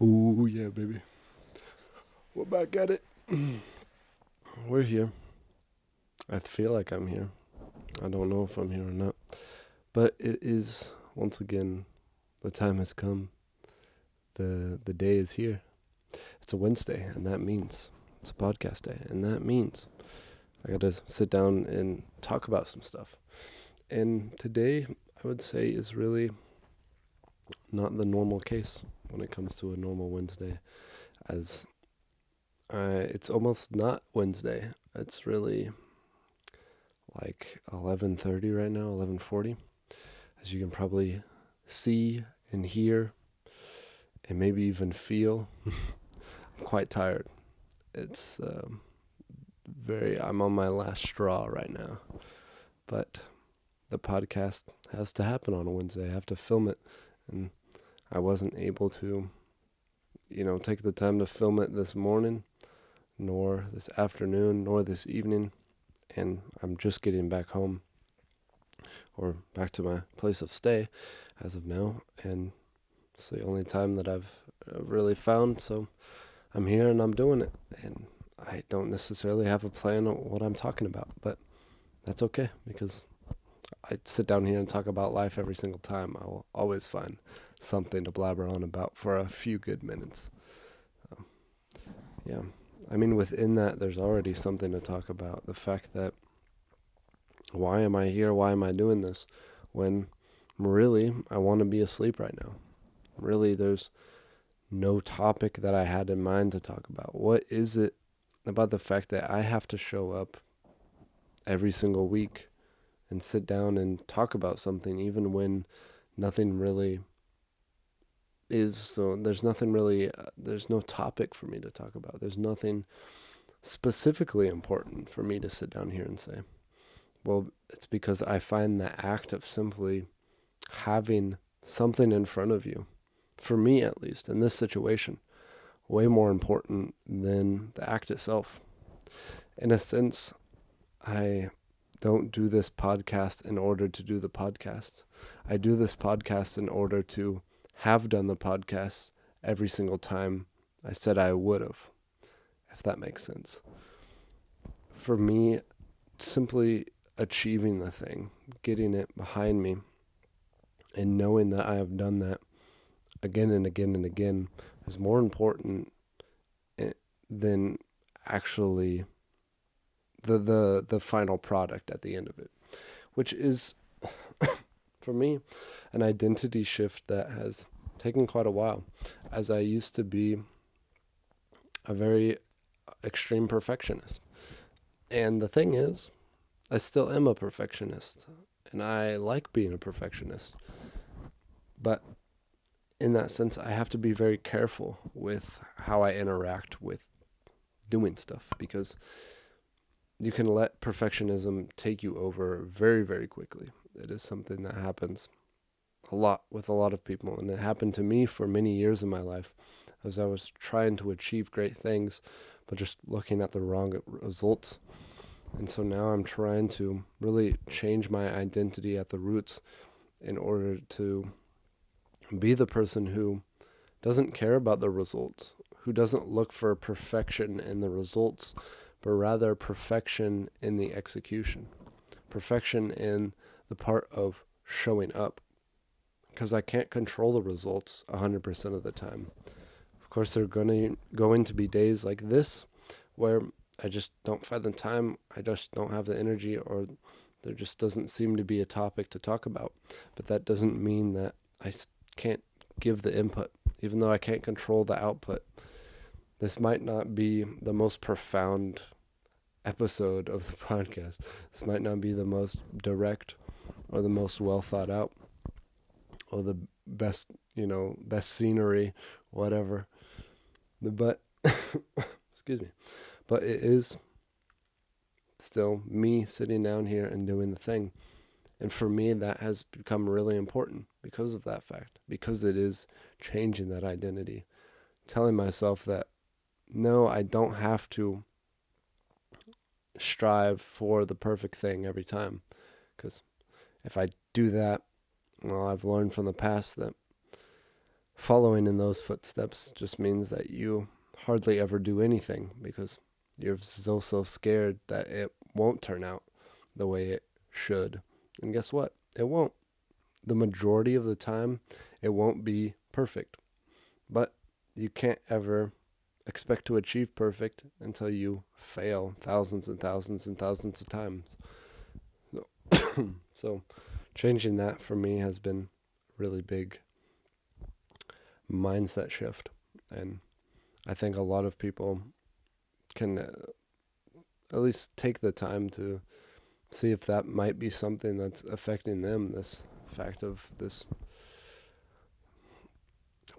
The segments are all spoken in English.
Oh yeah, baby. We're back at it. We're here. I feel like I'm here. I don't know if I'm here or not. But it is once again the time has come. The day is here. It's a Wednesday, and that means it's a podcast day, and that means I got to sit down and talk about some stuff. And today, I would say, is really not the normal case when it comes to a normal Wednesday, as it's almost not Wednesday. It's really like 11:30 right now, 11:40. As you can probably see and hear and maybe even feel, I'm quite tired. It's I'm on my last straw right now. But the podcast has to happen on a Wednesday. I have to film it, and I wasn't able to, take the time to film it this morning, nor this afternoon, nor this evening, and I'm just getting back home or back to my place of stay as of now, and it's the only time that I've really found, so I'm here and I'm doing it, and I don't necessarily have a plan on what I'm talking about, but that's okay, because I sit down here and talk about life every single time. I will always find something to blabber on about for a few good minutes. Um, yeah, I mean, within that, there's already something to talk about. The fact that why am I here? Why am I doing this? When really, I want to be asleep right now. Really, there's no topic that I had in mind to talk about. What is it about the fact that I have to show up every single week and sit down and talk about something, even when nothing really is? So there's nothing really, there's no topic for me to talk about. There's nothing specifically important for me to sit down here and say. Well, it's because I find the act of simply having something in front of you, for me at least, in this situation, way more important than the act itself. In a sense, I don't do this podcast in order to do the podcast. I do this podcast in order to have done the podcast every single time I said I would have, if that makes sense. For me, simply achieving the thing, getting it behind me, and knowing that I have done that again and again and again is more important than actually the final product at the end of it, which is for me an identity shift that has taken quite a while, as I used to be a very extreme perfectionist. And the thing is, I still am a perfectionist, and I like being a perfectionist. But in that sense, I have to be very careful with how I interact with doing stuff, because you can let perfectionism take you over very, very quickly. It is something that happens a lot with a lot of people, and it happened to me for many years in my life as I was trying to achieve great things, but just looking at the wrong results. And so now I'm trying to really change my identity at the roots in order to be the person who doesn't care about the results, who doesn't look for perfection in the results, but rather perfection in the execution, perfection in the part of showing up. Because I can't control the results 100% of the time. Of course, there are going to be days like this where I just don't find the time, I just don't have the energy, or there just doesn't seem to be a topic to talk about. But that doesn't mean that I can't give the input, even though I can't control the output. This might not be the most profound episode of the podcast. This might not be the most direct or the most well thought out or the best, best scenery, whatever. But, excuse me, but it is still me sitting down here and doing the thing. And for me, that has become really important because of that fact, because it is changing that identity, telling myself that no, I don't have to strive for the perfect thing every time. Because if I do that, well, I've learned from the past that following in those footsteps just means that you hardly ever do anything because you're so scared that it won't turn out the way it should. And guess what? It won't. The majority of the time, it won't be perfect. But you can't ever expect to achieve perfect until you fail thousands and thousands and thousands of times. So changing that for me has been really big mindset shift. And I think a lot of people can at least take the time to see if that might be something that's affecting them, this fact of this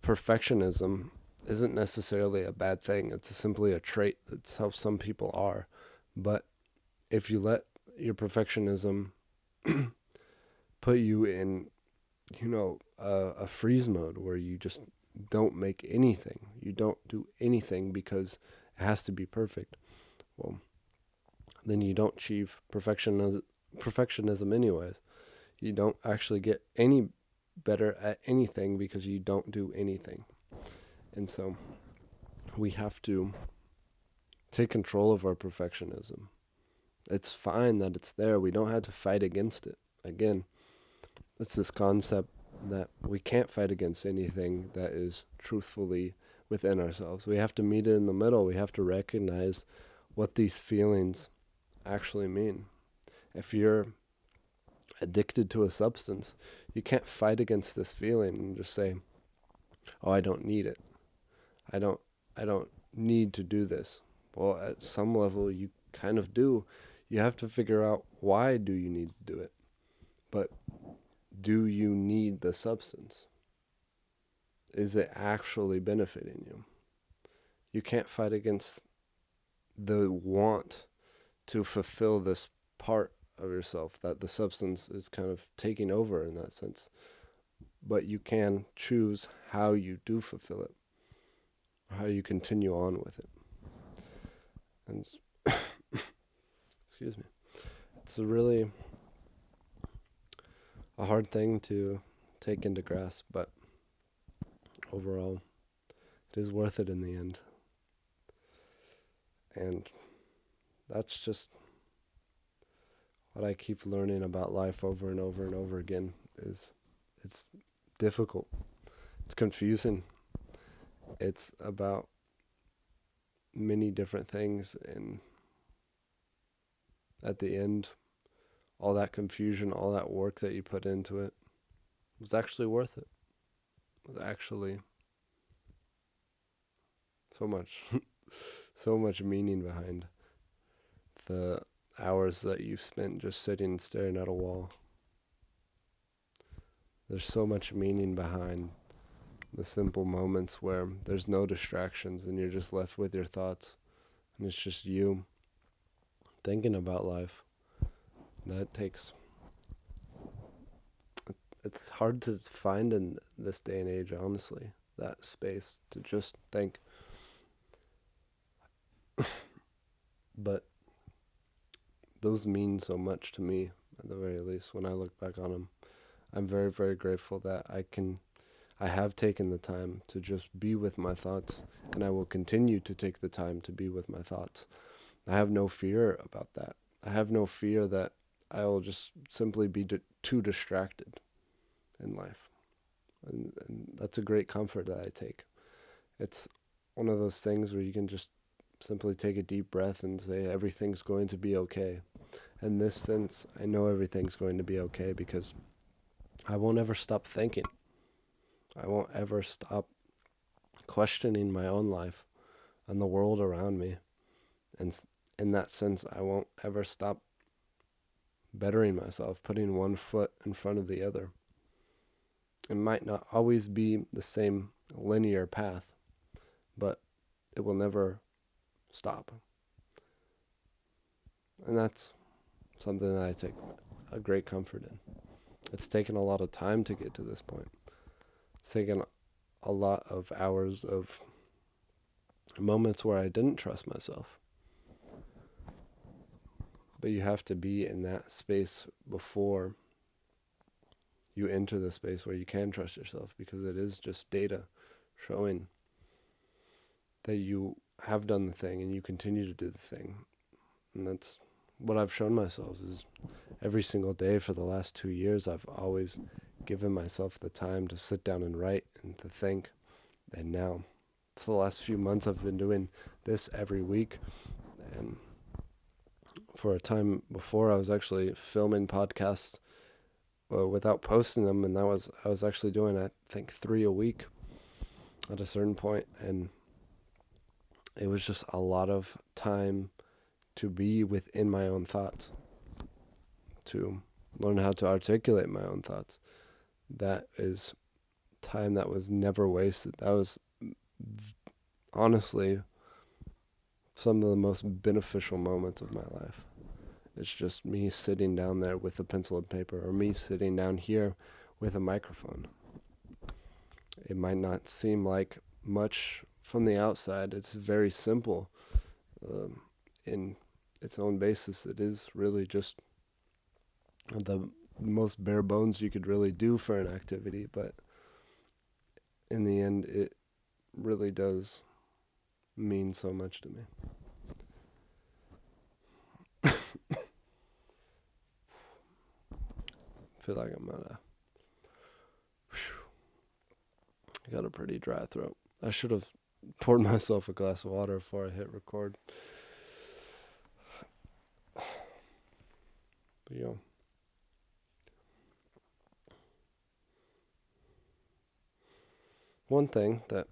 perfectionism isn't necessarily a bad thing. It's simply a trait. That's how some people are. But if you let your perfectionism put you in, a freeze mode where you just don't make anything, you don't do anything because it has to be perfect, well, then you don't achieve perfectionism anyways. You don't actually get any better at anything because you don't do anything. And so we have to take control of our perfectionism. It's fine that it's there. We don't have to fight against it. Again, it's this concept that we can't fight against anything that is truthfully within ourselves. We have to meet it in the middle. We have to recognize what these feelings actually mean. If you're addicted to a substance, you can't fight against this feeling and just say, "Oh, I don't need it. I don't need to do this." Well, at some level you kind of do. You have to figure out, why do you need to do it? But do you need the substance? Is it actually benefiting you? You can't fight against the want to fulfill this part of yourself that the substance is kind of taking over in that sense. But you can choose how you do fulfill it, or how you continue on with it. And excuse me. It's a hard thing to take into grasp, but overall, it is worth it in the end. And that's just what I keep learning about life over and over and over again, is it's difficult. It's confusing. It's about many different things, and at the end, all that confusion, all that work that you put into it was actually worth it. It was actually so much so much meaning behind the hours that you've spent just sitting and staring at a wall. There's so much meaning behind the simple moments where there's no distractions and you're just left with your thoughts, and it's just you thinking about life. That takes, it's hard to find in this day and age, honestly, that space to just think. But those mean so much to me, at the very least. When I look back on them, I'm very, very grateful that I have taken the time to just be with my thoughts, and I will continue to take the time to be with my thoughts. I have no fear about that. I have no fear that I will just simply be too distracted in life. And that's a great comfort that I take. It's one of those things where you can just simply take a deep breath and say, everything's going to be okay. In this sense, I know everything's going to be okay because I won't ever stop thinking. I won't ever stop questioning my own life and the world around me. And in that sense, I won't ever stop bettering myself, putting one foot in front of the other. It might not always be the same linear path, but it will never stop. And that's something that I take a great comfort in. It's taken a lot of time to get to this point. It's taken a lot of hours of moments where I didn't trust myself. But you have to be in that space before you enter the space where you can trust yourself, because it is just data showing that you have done the thing and you continue to do the thing. And that's what I've shown myself, is every single day for the last 2 years, I've always given myself the time to sit down and write and to think. And now, for the last few months, I've been doing this every week. And for a time before, I was actually filming podcasts without posting them, and I was actually doing, I think, 3 a week at a certain point, and it was just a lot of time to be within my own thoughts, to learn how to articulate my own thoughts. That is time that was never wasted. That was honestly some of the most beneficial moments of my life. It's just me sitting down there with a pencil and paper, or me sitting down here with a microphone. It might not seem like much from the outside. It's very simple. In its own basis, it is really just the most bare bones you could really do for an activity, but in the end, it really does mean so much to me. I feel like I'm I got a pretty dry throat. I should have poured myself a glass of water before I hit record. But one thing that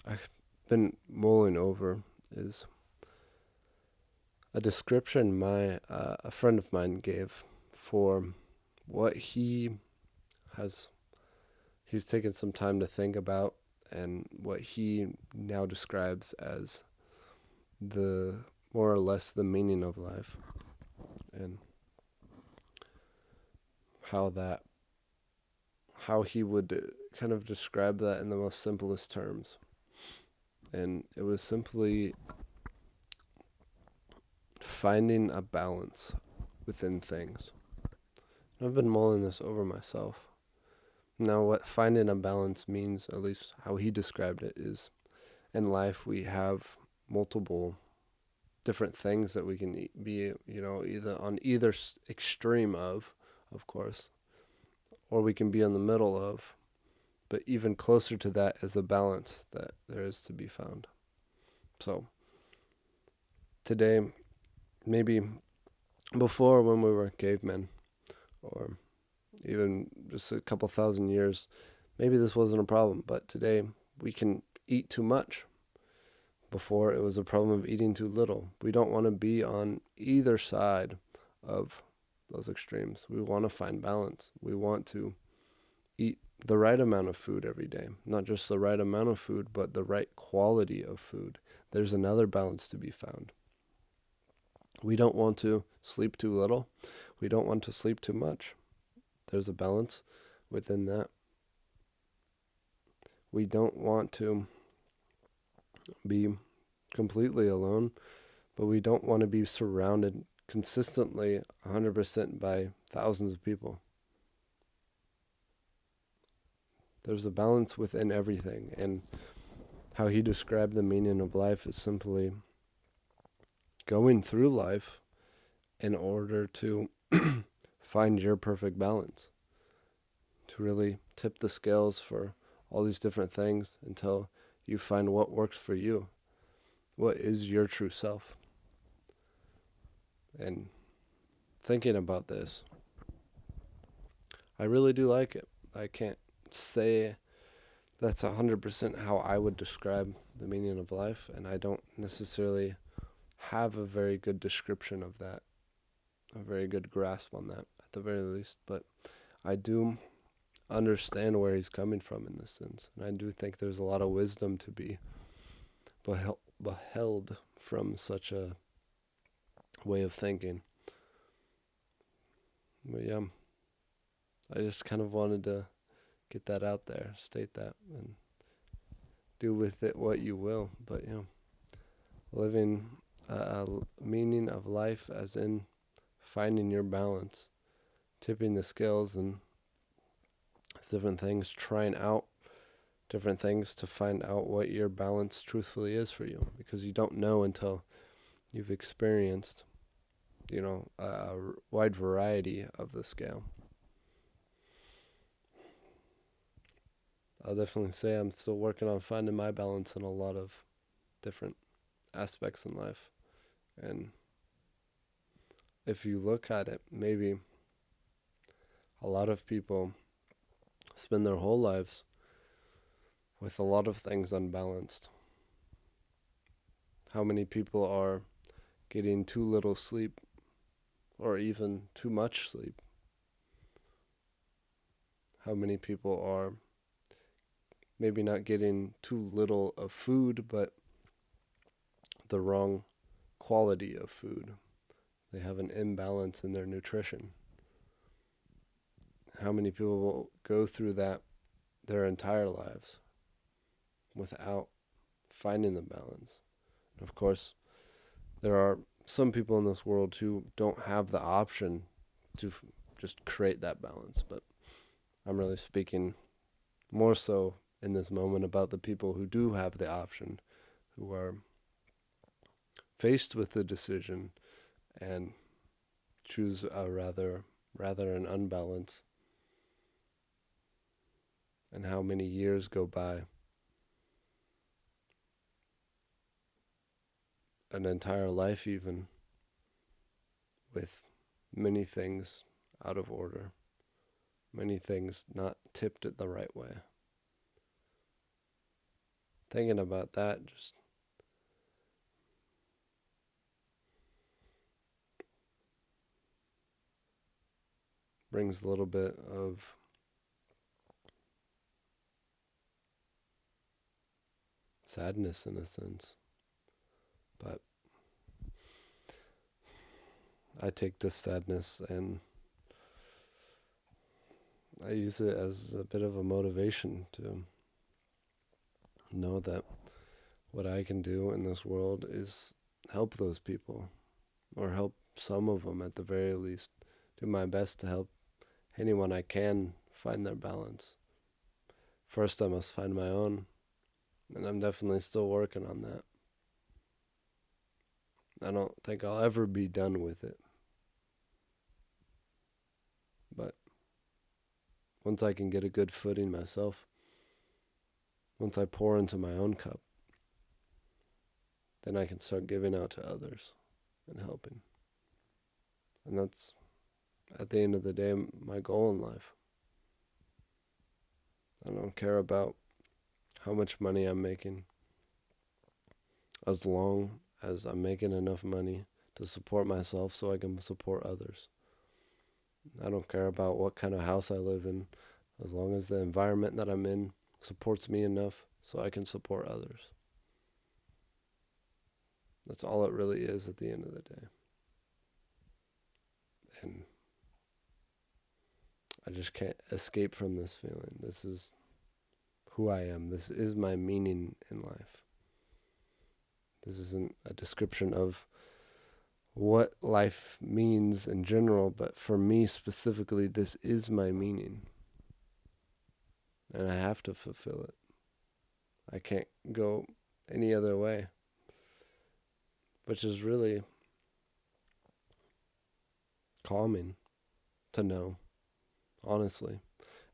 I've been mulling over is a description a friend of mine gave for what he's taken some time to think about, and what he now describes as the more or less the meaning of life, and how he would kind of describe that in the most simplest terms. And it was simply finding a balance within things. I've been mulling this over myself. Now, what finding a balance means, at least how he described it, is in life we have multiple different things that we can be, either on either extreme of course, or we can be in the middle of. But even closer to that is a balance that there is to be found. So, today, maybe before, when we were cavemen, or even just a couple thousand years, maybe this wasn't a problem. But today, we can eat too much. Before, it was a problem of eating too little. We don't want to be on either side of those extremes. We want to find balance. We want to eat the right amount of food every day. Not just the right amount of food, but the right quality of food. There's another balance to be found. We don't want to sleep too little. We don't want to sleep too much. There's a balance within that. We don't want to be completely alone, but we don't want to be surrounded consistently 100% by thousands of people. There's a balance within everything, and how he described the meaning of life is simply going through life in order to find your perfect balance, to really tip the scales for all these different things until you find what works for you, what is your true self. And thinking about this, I really do like it. I can't say that's 100% how I would describe the meaning of life, and I don't necessarily have a very good description of that, a very good grasp on that, at the very least, but I do understand where he's coming from in this sense, and I do think there's a lot of wisdom to be beheld from such a way of thinking. But yeah, I just kind of wanted to get that out there, state that, and do with it what you will. But living a meaning of life, as in finding your balance, tipping the scales, and It's different things, trying out different things to find out what your balance truthfully is for you, because you don't know until you've experienced, a wide variety of the scale. I'll definitely say I'm still working on finding my balance in a lot of different aspects in life. And if you look at it, maybe a lot of people spend their whole lives with a lot of things unbalanced. How many people are getting too little sleep or even too much sleep? How many people are maybe not getting too little of food, but the wrong quality of food? They have an imbalance in their nutrition. How many people will go through that their entire lives without finding the balance? And of course, there are some people in this world who don't have the option to just create that balance, but I'm really speaking more so in this moment about the people who do have the option, who are faced with the decision and choose a rather an unbalance, and how many years go by, an entire life even, with many things out of order, many things not tipped it the right way. Thinking about that just brings a little bit of sadness in a sense. But I take this sadness and I use it as a bit of a motivation to know that what I can do in this world is help those people, or help some of them at the very least. Do my best to help anyone I can find their balance. First, I must find my own, and I'm definitely still working on that. I don't think I'll ever be done with it. But once I can get a good footing myself, once I pour into my own cup, then I can start giving out to others and helping. And that's, at the end of the day, my goal in life. I don't care about how much money I'm making, as long as I'm making enough money to support myself so I can support others. I don't care about what kind of house I live in, as long as the environment that I'm in supports me enough so I can support others. That's all it really is at the end of the day. And I just can't escape from this feeling. This is who I am. This is my meaning in life. This isn't a description of what life means in general, but for me specifically, this is my meaning. And I have to fulfill it. I can't go any other way. Which is really calming to know, honestly.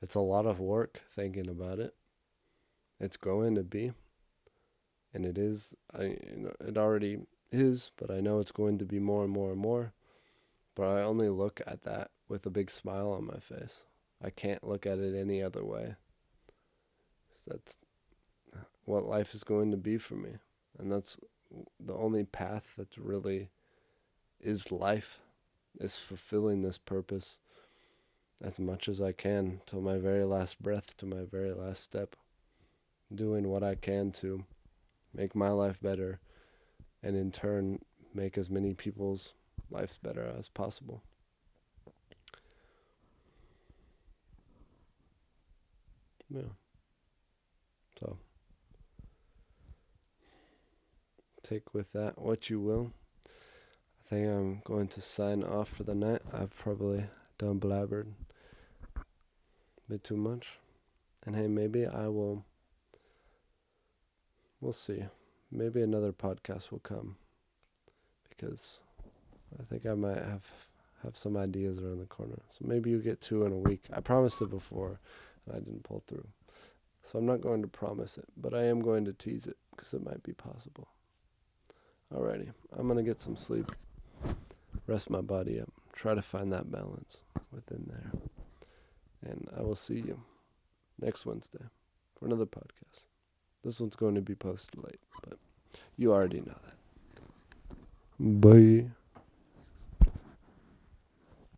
It's a lot of work thinking about it. It's going to be. And it is, it already is, but I know it's going to be more and more and more. But I only look at that with a big smile on my face. I can't look at it any other way. That's what life is going to be for me. And that's the only path that really is life, is fulfilling this purpose as much as I can till my very last breath, to my very last step. Doing what I can to make my life better, and in turn make as many people's lives better as possible. Yeah. So take with that what you will. I think I'm going to sign off for the night. I've probably done blabbered. A bit too much. And hey, maybe we'll see. Maybe another podcast will come because I think I might have some ideas around the corner. So maybe you get 2 in a week. I promised it before and I didn't pull through. So I'm not going to promise it, but I am going to tease it because it might be possible. Alrighty, I'm going to get some sleep, rest my body up, try to find that balance within there. And I will see you next Wednesday for another podcast. This one's going to be posted late, but you already know that. Bye.